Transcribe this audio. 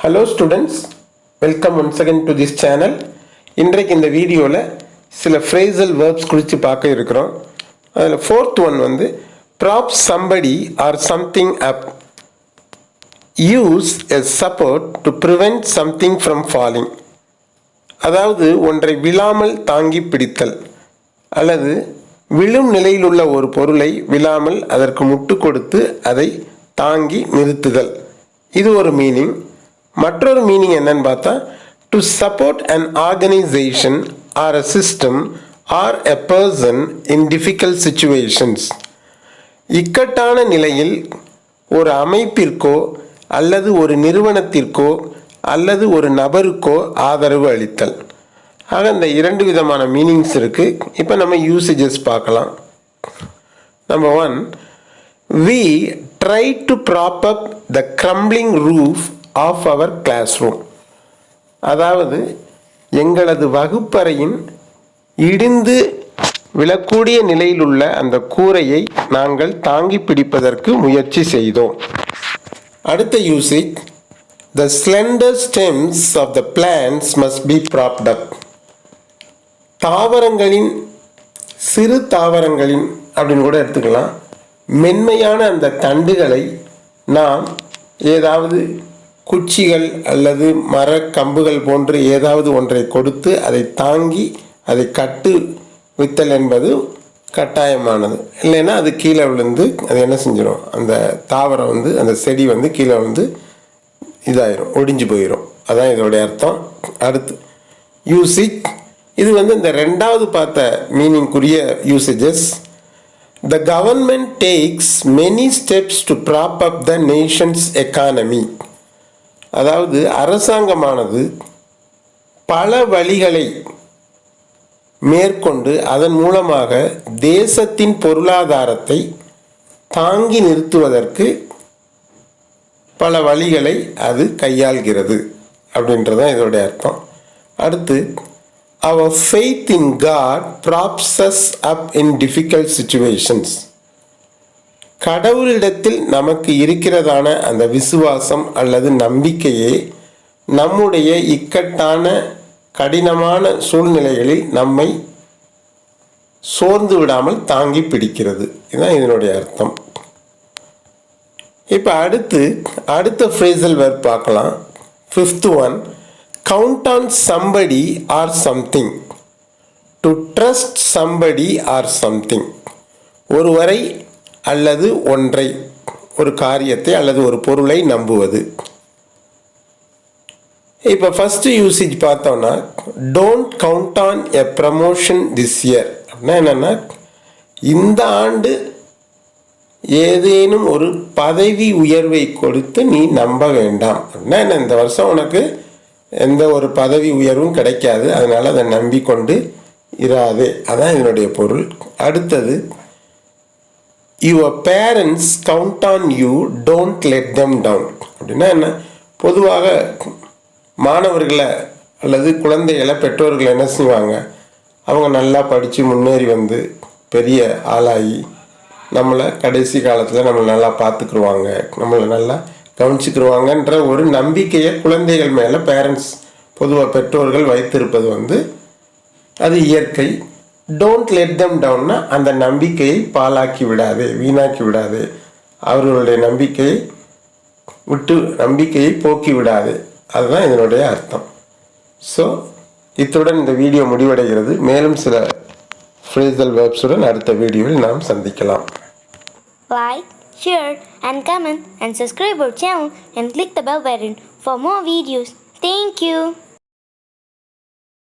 Hello students, welcome once again to this channel. இன்றைக்கு இந்த வீடியோவில் சில phrasal verbs குறித்து பார்க்க இருக்கிறோம். அதில் fourth one வந்து prop somebody or something up. Use as support to prevent something from falling. அதாவது ஒன்றை விழாமல் தாங்கி பிடித்தல் அல்லது விழும் நிலையில் உள்ள ஒரு பொருளை விழாமல் அதற்கு முட்டு கொடுத்து அதை தாங்கி நிறுத்துதல். இது ஒரு மீனிங். மற்றொரு மீனிங் என்னன்னு பார்த்தா to support an organisation or a system or a person in difficult situations. இக்கட்டான நிலையில் ஒரு அமைப்பிற்கோ அல்லது ஒரு நிறுவனத்திற்கோ அல்லது ஒரு நபருக்கோ ஆதரவு அளித்தல். ஆக இந்த இரண்டு விதமான மீனிங்ஸ் இருக்குது. இப்போ நம்ம யூசேஜஸ் பார்க்கலாம். Number 1, we try to prop up the crumbling roof of our classroom. அதாவது எங்களது வகுப்பறையின் இடிந்து விழக்கூடிய நிலையில் உள்ள அந்த கூரையை நாங்கள் தாங்கி பிடிப்பதற்கு முயற்சி செய்தோம். அடுத்த usage, the slender stems of the plants must be propped up. தாவரங்களின் சிறு தாவரங்களின் அப்படின்னு கூட எடுத்துக்கலாம். மென்மையான அந்த தண்டுகளை நாம் ஏதாவது குச்சிகள் அல்லது மர கம்புகள் போன்று ஏதாவது ஒன்றை கொடுத்து அதை தாங்கி அதை கட்டு வித்தல் என்பது கட்டாயமானது. இல்லைன்னா அது கீழே விழுந்து அது என்ன செஞ்சிடும், அந்த தாவரம் வந்து அந்த செடி வந்து கீழே விழுந்து இதாயிரும், ஒடிஞ்சு போயிடும். அதான் இதோடைய அர்த்தம். அடுத்து யூசேஜ், இது வந்து இந்த ரெண்டாவது பார்த்த மீனிங்குரிய usages. The government takes many steps to prop up the nation's economy. அதாவது அரசாங்கமானது பல வழிகளை மேற்கொண்டு அதன் மூலமாக தேசத்தின் பொருளாதாரத்தை தாங்கி நிறுத்துவதற்கு பல வழிகளை அது கையாள்கிறது அப்படின்றதான் இதோடைய அர்த்தம். அடுத்து, our faith in God props us up in difficult situations. கடவுளிடத்தில் நமக்கு இருக்கிறதான அந்த விசுவாசம் அல்லது நம்பிக்கையே நம்முடைய இக்கட்டான கடினமான சூழ்நிலைகளில் நம்மை சோர்ந்து விடாமல் தாங்கி பிடிக்கிறது. இதுதான் இதனுடைய அர்த்தம். இப்போ அடுத்த phrasal verb பார்க்கலாம். Fifth one, count on somebody or something. To trust somebody or something. ஒருவரை அல்லது ஒன்றை, ஒரு காரியத்தை அல்லது ஒரு பொருளை நம்புவது. இப்போ ஃபர்ஸ்ட் யூசேஜ் பார்த்தோம்னா, don't count on a promotion this year. அப்படின்னா என்னென்னா, இந்த ஆண்டு ஏதேனும் ஒரு பதவி உயர்வை கொடுத்து நீ நம்ப வேண்டாம். அப்படின்னா என்ன, இந்த வருஷம் உனக்கு எந்த ஒரு பதவி உயர்வும் கிடைக்காது, அதனால் அதை நம்பிக்கொண்டு இராதே. அதான் இதனுடைய பொருள். அடுத்தது, your parents count on you, don't let them down. அப்படின்னா என்ன, பொதுவாக மாணவர்களை அல்லது குழந்தைகளை பெற்றோர்கள் என்ன செய்வாங்க, அவங்க நல்லா படித்து முன்னேறி வந்து பெரிய ஆளாகி நம்மளை கடைசி காலத்தில் நம்மளை நல்லா பார்த்துக்குருவாங்க, நம்மளை நல்லா கவனிச்சுக்கிடுவாங்கன்ற ஒரு நம்பிக்கையை குழந்தைகள் மேலே பேரண்ட்ஸ் பொதுவாக பெற்றோர்கள் வைத்திருப்பது வந்து அது இயற்கை. டோன்ட் லெட் தெம் டவுன்னா அந்த நம்பிக்கையை பாழாக்கி விடாது, வீணாக்கி விடாது, அவர்களுடைய நம்பிக்கையை போக்கி விடாது. அதுதான் இதனுடைய அர்த்தம். ஸோ இத்துடன் இந்த வீடியோ முடிவடைகிறது. மேலும் சில phrasal verbs-உடன் அடுத்த வீடியோவில் நாம் சந்திக்கலாம். Like, share and comment and subscribe our channel and click the bell button for more videos. Thank you.